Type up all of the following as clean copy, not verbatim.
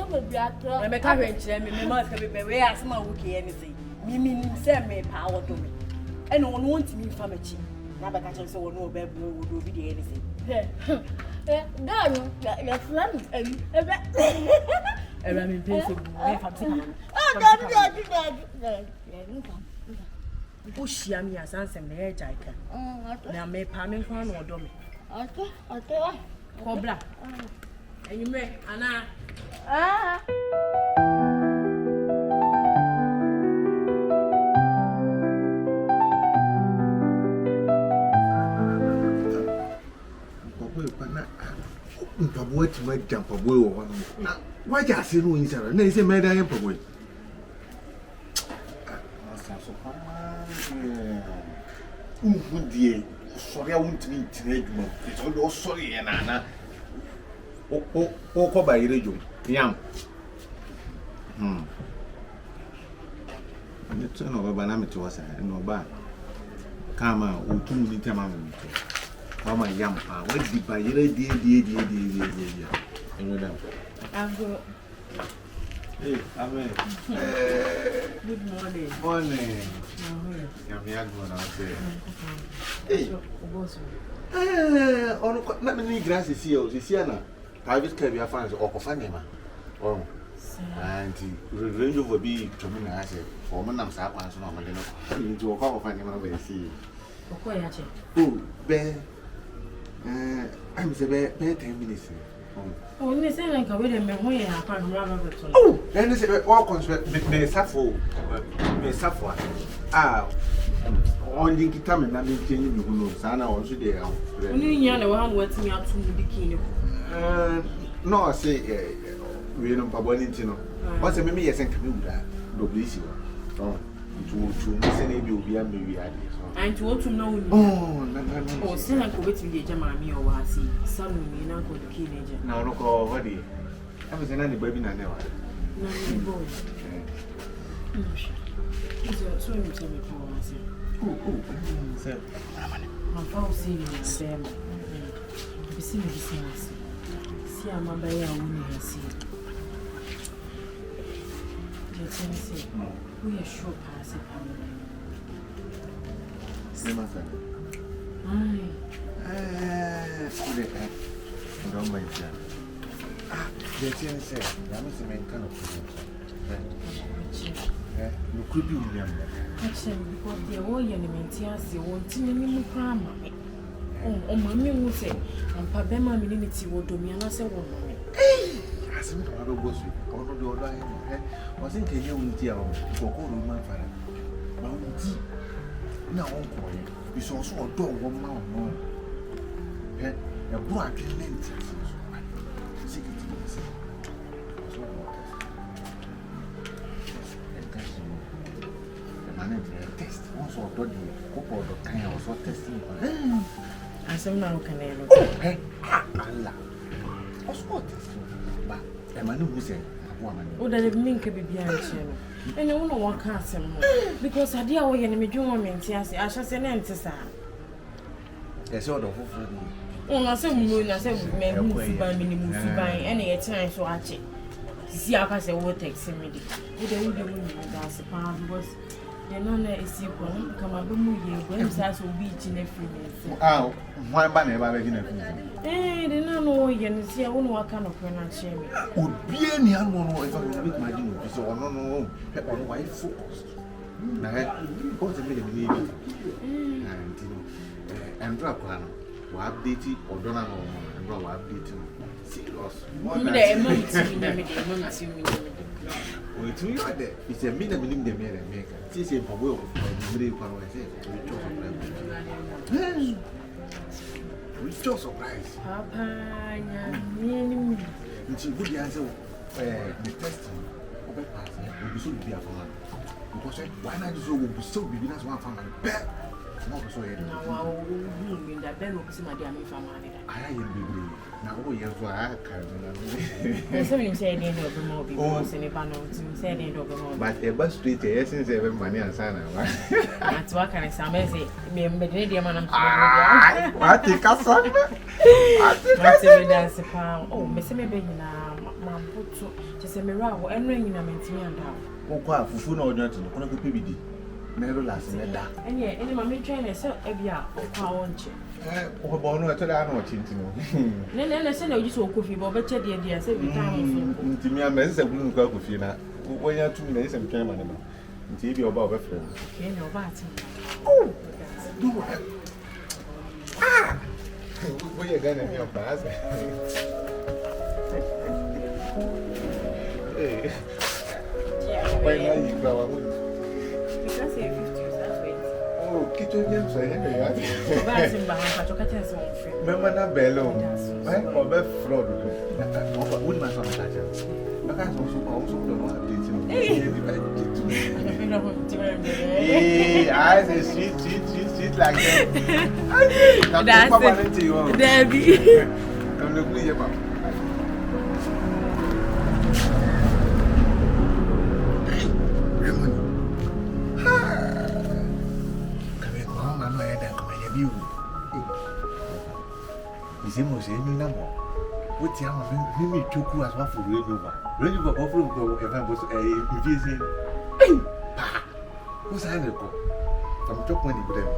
baby after. I make a wrench and me must be very as my wiki anything. Me send me power to me. And no one wants me from a cheap. Never catch us so no baby would be anything. Darling, your friend and I'm in pencil. Push yammy as answer me, Jaika. Now may palming crown or domi. Okay. Cobra. And you may, Anna. Papa, to my jump away or one. Why just say no inside? And they say, Madame Papa. Oh, dear. Sorry, I won't meet today. It's all sorry, and Anna. Oh, by radio. Yam. The turn of a banana to us and no bad. Come out, 2 minutes. Mama yam, what did by dear. I'm good. Hey, Amen. Good morning. Morning. Hey, not many grasses here, Sienna. Private career fans or Cofanima. Oh, and range over be to me, I said, for Manam Sapas, no, I don't know. To a call of anima, see. Oh, bear. I'm the bear 10 minutes. Oh, they say like a wedding, when I can't remember. Oh, then they say, all concert may suffer. Ah, only Kitam and I mean, you know, Sana also there. Only one wants me out to the bikini. No, I say, we don't Pabonitino. What's a mimi, yes, and can do that. No, please, you. Oh, to miss any will be a maybe idea. And to want to know, oh, send a covet with the Jamami or Wasi, some may not go to teenager. Now, look already. I was an any baby, I never. No, boy. Is your twin to me for us? Oh, sir. I'm falling in Sam. You see me, see, I'm a baby, I won't see. Just we are sure pass it. Don't mind that. The thing said, I must make kind of you could be remember. Actually, because the old elements want to make crime. Oh, mammy will say, and Pabema Minimity will do me and I say, well, I said, I don't go or no, I wasn't a young dear for all my father. Now, uncle, it's also a dog 1 mile. A black lens. Test also a dog, couple of kind of so testing. I some now can I look. Allah. What's what? But a man who said, woman, oh, that it mean could be behind channel. And you know what can't say more because I dear way and me do moment, yes, I shall say, Nancy. A sort of oh, I said, moon, I said, men move by minimum by any time so I check. See, I say, what takes me. You don't do that's a pound because the nonna is equal. Come up with me, when Sass will be in a few minutes. Oh, why banner about it? Eh, they don't know you see, I won't what kind of pronunciation. Would be any one if I would make my dinner. So, no, on why focused. Now, what's the minute? And drop one. Update it or don't know. And go update it. It's a minute in the America. This is a will of the power. Which was surprise. Papa, it's a good answer. The testing of a pass will be so be a man. Because why not you so be as one family? Now, that Ben will see my damn family. I am baby. Now, we have to act. Somebody said, "End of the more because any panel said, end of the more." But a bus street, essence, every money and sana. That's what can I say? Remember, the man, I think I saw it. Oh, Miss Maybe now, Mamma, just say me ra wo enro nyina mentimi anda wo kwa fufu na odwa to no kono ko pebidi na ro last na da enye eni ma me train say ebia kwa wonche o bo no to da na o chinti no ne say na oji so kofi bo be che de say bi time so ntimi am se gulu ko kofi na wonya tumi na isem twema ne ma nti bi oba obefre okay no ba ati do we are gonna be a pass. Hey. Why not you go? Because you 50 that's right. Oh, kitchen James, I have. Ba ati mba ha to ka so friend. Remember that bello. Why obe fraud? Wouldn't my son catch it? Because also don't want to date him. Hey, I say sweet like that. That's it. Debbie. Come look me here, Izemos enu na mo. Woti ama me twoku as wa for renova. Renova ko for ko e fa bo invisi. Pa. Who say na ko? Am chop money with them.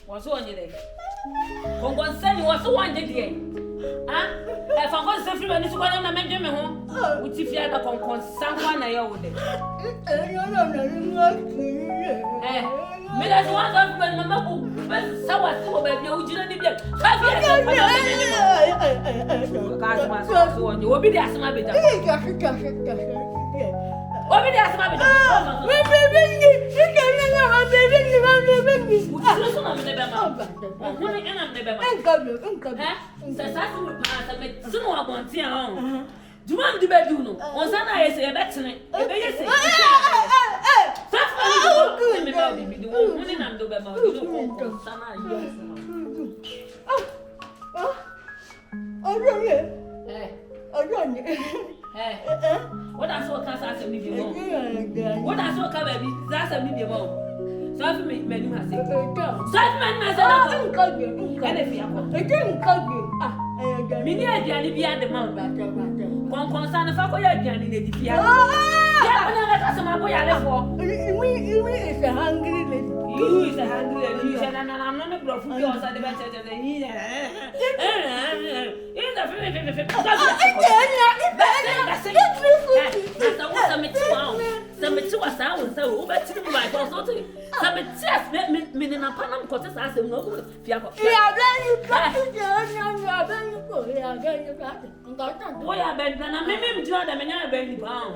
What's on you there? Concern was one day. Ah, if I'm going to say, when it's one of the men, home, which if you had a concern, one I owe them. Me that's one of my mamma, but so I saw baby, you didn't get 5 years. You will be there, some of it. What did I say? Do want to be doing? On Sunday, I say a better. What I saw cast as a medium. What I saw baby, that's a medium. So I mean, many must say, Simon, and if you are, I didn't call you. Many are Johnny beyond the mountain. One concern of a Johnny, the Gifty. That's my boy. I left for you is a hungry lady. You is a hungry lady, and I'm not a broken yours at the better than he is a very some two sounds so but to my consulting. Some just meaning a panam cotters as a no. Boy, I bet and I may join them and I bet pound.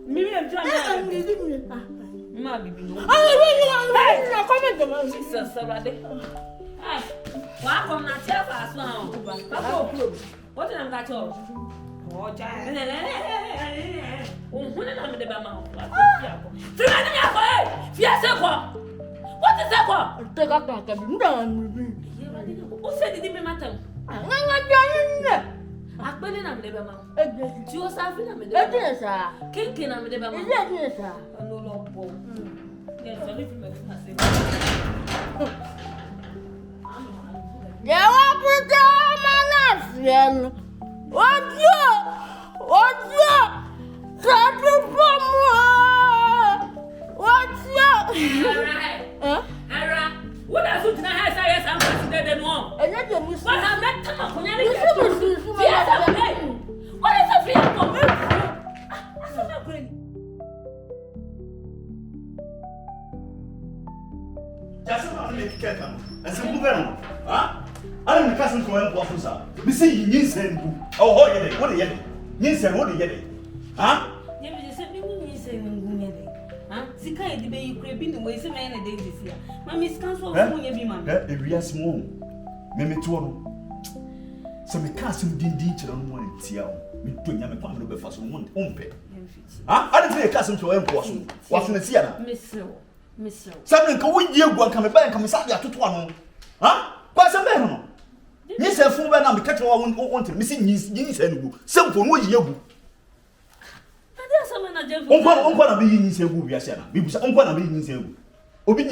Maybe I'm trying Maybe. Oh, Jesus, already. Why come not tell us now? What did I got off? Oh, Jack. When I'm the Bama. What is that? Take up who said it didn't matter? I've been in the Bama. You was having a minute. Kinkin, I'm the Bama. Yes, sir. No long. Yes, I live in my yeah, what's up? Try to Ara, what I put in the house, I am considered one. What I met come what is a vehicle? Just about to make a cake. And some movement. Huh? I don't cousin to help officer. We say you need send. Oh, what are you? What are you? You said what are you? Huh? You said you say huh? Sika the bay you crave in the way some man a day this year. My miss counsel when you be man. If we are small, maybe 2. So me can't some dindin children one tia. Me doing yam kwam no be fa so won umpe. Ah, I didn't cast him to enforce. What's in the Siena? Miss. Something can we you go and come back and come inside to one. Huh? Quite some man. Yes, a fool, and I'm catching one wanted missing years and some for no year. Unquana being in Sebu, Yasana. We was unquana being in Sebu. Obin,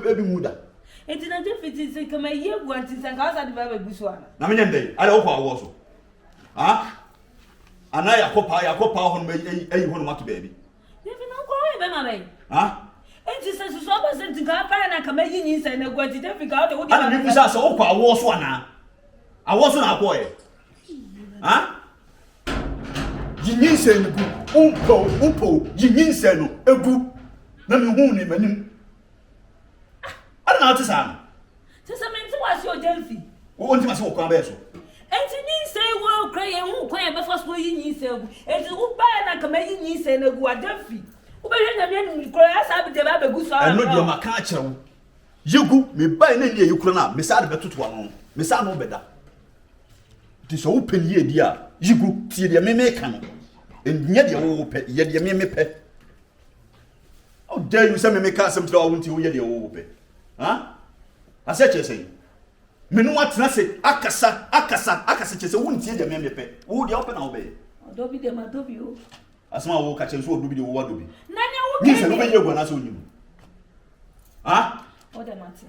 every muda. It is not difficult to come a year once and cause at the Baby Buswana. Naminende, I don't know also. Ah? And I hope on a one baby. Never know why, Huh? It is a sober sent to Gapa and I come in and a what did I figure out? I didn't miss us. Oh, I was one. I wasn't a boy. Huh? You need say, Umpo, you need say, a good. Let me wound him. I don't know how to sound. Just a minute, what's your Gyemfi? What do you want to say? And you need say, well, cry and who cry before you need say, and you buy and I come in, you say, no, what Gyemfi. I know you're my catcher. You go, me buy an India, you cannot, Miss Albert to one, Miss Arno better. It is open ye, dear. You go, see the American, and yet you open, yet you may pay. How dare you send me make some trouble to you, you open? Huh? I said, you say, Menuat Nasi, Akasa, just a wouldn't see the memory pay. Would you open our bay? Don't be them, I do you. As my walk catches will be the what do be. Yes, I know you when I saw you. Ah? What a matter.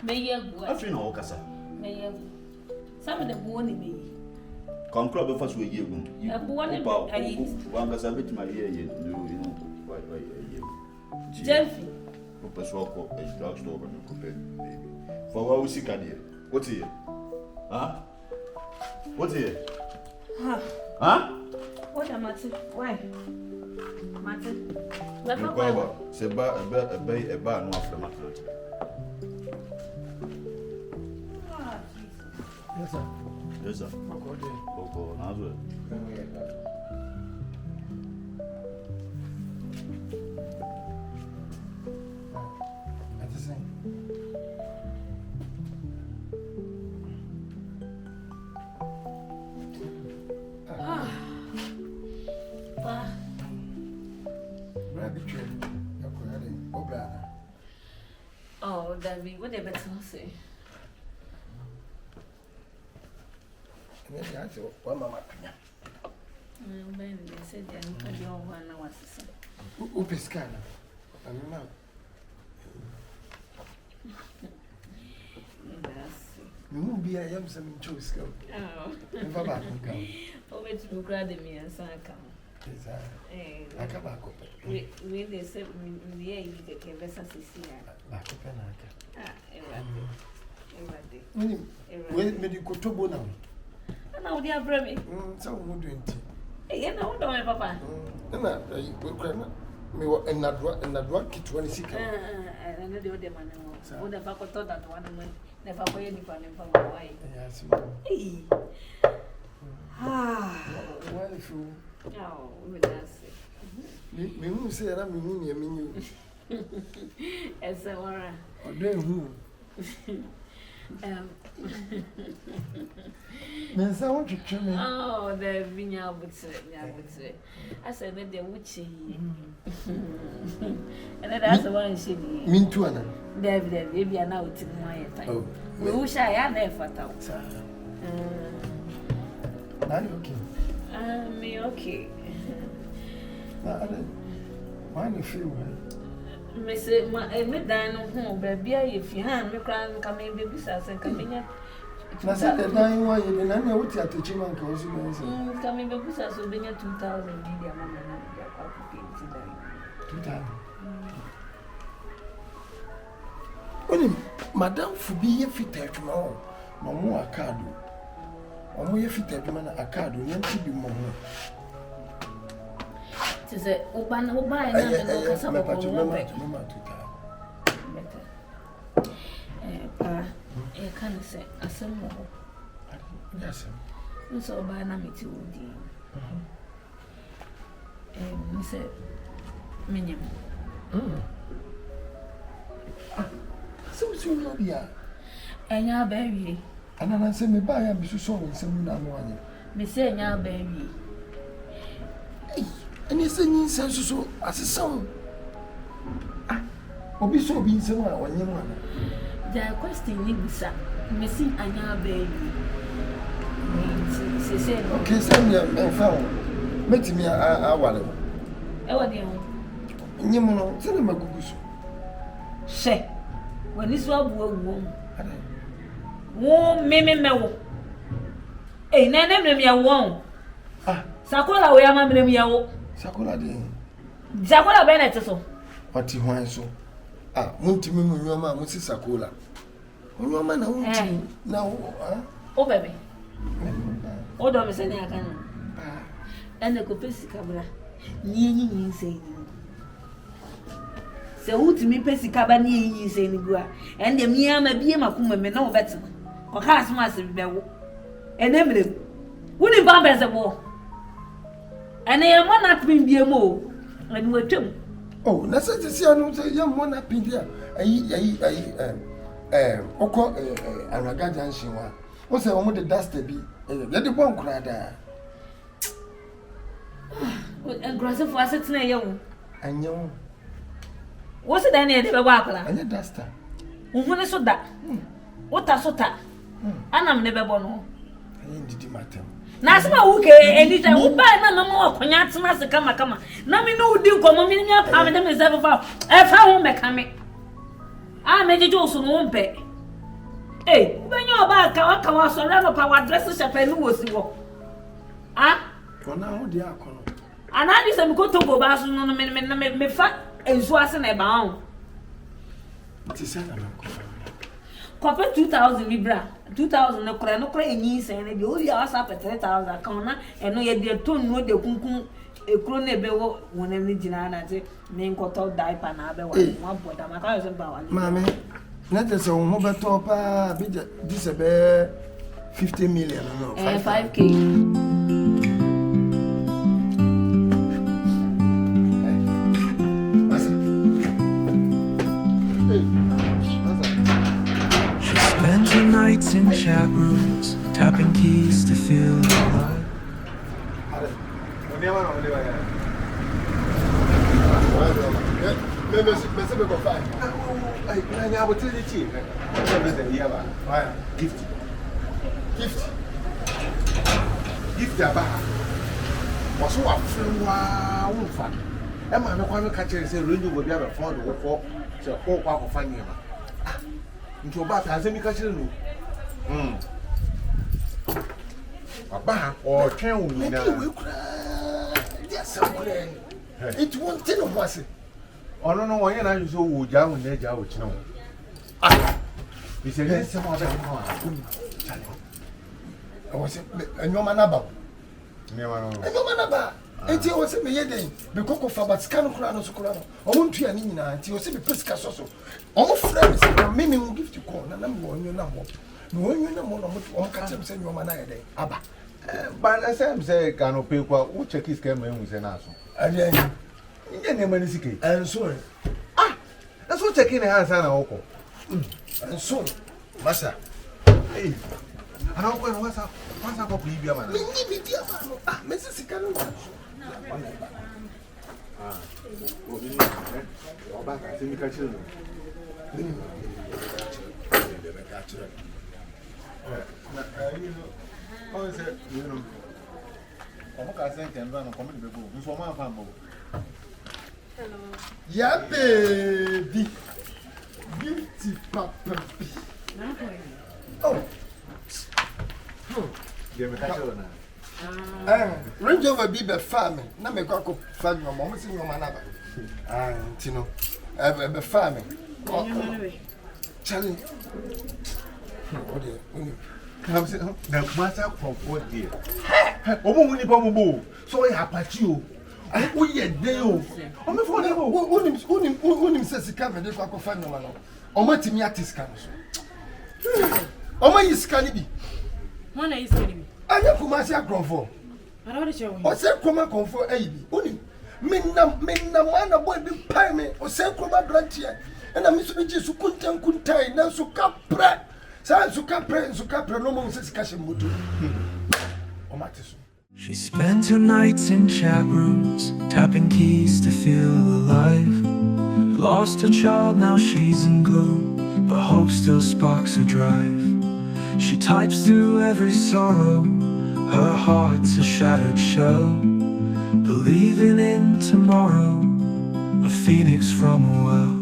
May you go? I feel no Cassa. May you? Some of them warning me. Come club of us with you. You have one about one was a bit my ear, you know, why, Gyemfi. Purpose walk up a drugstore and prepare, baby. For what we see, Cadia. What's here? Huh? What's here? Huh? What am I saying? Why? Martin? Let me go. Say, a bar, no after my country. Yes, sir. Yes, sir. Oh, Nazareth. At the same. Oh, David, what they better say? What Mamma? Ben said, I don't want to know who Piscana. I'm not. You won't be a young son to school. Oh, never back and come. Oh, it's to grab me and son come. I come back. We they said, we are you get better to see. Back when you go to Bonam. And now, dear Bremy, so would you? You know, don't my papa. Me were in that rock kit 26. And I do the man. Would have thought that one went never for any fun from Hawaii. Yes, well, if you. Oh, with us. Me who say I'm you. As a wara. Or then who? Oh, the vineyard would say. I said that they would see. And that's the one she mean to another. David, baby, are now to my time. Oh, we wish I had there for that. Me okay. Why you feel Miss Medano home, baby, if you have me crying, come in, baby, and come in. I said that I want you, and I know what you have to chim and cause you. Coming, baby, so being 2,000 media, mamma, 2,000. Only Madame Fubi, if you take tomorrow, Mamma Acado. Or more if you take man a card, you need to be more. Tis a oban, and some of I can't say a some more. Yes, so by Namity would you. Miss Minium. So soon, Lobia. And your baby. Anana say me buy am bisu so won sem na no anye. Me say nya baby. Any say nyin sense so asesa. Obi so obi nsem a onye mu ana. The question ni bisa. Me say anya baby. Say okay, send me a phone. Meti me a wale. E wadi ho. Nyim no, say na magugu so. She. When this one wo. Wo me wo. Eh, na na me wo. Ah, Sakola we ama me wo. Sakola de. Sakola be na teso. Oti hwan so. Ah, muntimi mu nyoma mu si Sakola. Nyoma na unti na wo, ah. O bebe. O do me se ni aka no. Ene ko pesi kabra. Nyi sei ni. Se utimi pesi kaba ni sei ni gua. Ende mi ama bie makuma me na obetena. Ko ka asma se bewo. Ene mrem. Woni ba be se bo. Ene ye mo na pin bie mo. Ene watwam. Oh, na se ti anu se ye mo na pin bia. Ayi oko Anaga Junction wa. Wo se wo mo de duster bi. Ye de bon kura da. Engrosse for asetena ye wo. Anya wo. Wo se dan ye de be gwa akala. Anya duster. Uhune so da. Wota so ta. Anam ne be bo no. Anya ndidi matem. Na asema wuke edita wo ba na mama wakonya atena se kama. Na me no udi nkomo me nya pa me de me se fa. E fa ho me kame. Ah me jeje oso no mpe. Eh, ubenyo ba ka wa so re no pa wa dress shepe ni wo si wo. Ah? Kona ho dia akono. Anani se me ko to go ba so no me fa ensu ase na e ba ho. Ti se na ko. Kope 2000 libra. 2000 no kra enyi se ne bi o ya wasa pe 3000 kan na eno ye de to no de kunkun ekro na ebe wo wona ni jina na te me nkoto diaper na abe wa boda maka yo se ba wa. Mami, na te se wo be to pa bi this be 50 million no. 5k. Spend the nights in chat rooms, tapping keys to feel alive. Gifty about. Was so a friend wow fun. Emma no kwame catcher say radio will be able to find the for so all kwa ko fanya ba. Nti oba ta asemi catcher no. Baba o twen wo ni na. Yes, it won't tell of us. Oh no, why na you so wo ja wo na ja wo kina wo. Ah. Bi se ne se mo ba ko. I was a no man about. Never know. A no man about. Eti o se me ye den be kokko fa but scan kura no so kura no. O won tua ni nyina enti o se be pesika so so. O mo frɛ me se me me gift call na na me wo nyu na mo. Me wo nyu na mo no mo o ka tem se nyu ma na ye den aba. But I say can pay kwa wo check is came when we say na so. Ade ani. Nje ne mani sike. Enso. Ah. That's what checking the hands na oko. Enso. Masa. Hey. Ana ko no wasa ko bi bia man. Me ni bi dia ma no. Ah, me se sika no. Ah. O ba ka se mi ka chiro no. Oh, is it? You know. I'm going to send them down and come in the book. This one, my family. Hello. Yeah, baby. Gifty papa. Oh. Range over be the farming. Na me go farm your mom see your manaba. Ah, Tino. Be farming. Charlie. What do you? I'm saying, the matter from what dear. Oh, when you bomb, so I have at you. Oh, yeah, they oh, I'm for them. Who says he can't make a find no man. Oh, my team at this kind of. Oh, my is canny. One is kidding me. I have Kumasia Gronfo. I don't show him. Or say, come and comfort A. Only Minna man a boy be pie me or say, come and grant here. And I'm Miss Riches who couldn't tie now so capra. Sa suka pre no mo se sika she moto. O mate so. She spent her nights in chat rooms, tapping keys to feel alive. Lost her child, now she's in gloom, but hope still sparks her drive. She types through every sorrow, her heart's a shattered shell, believing in tomorrow, a phoenix from a well.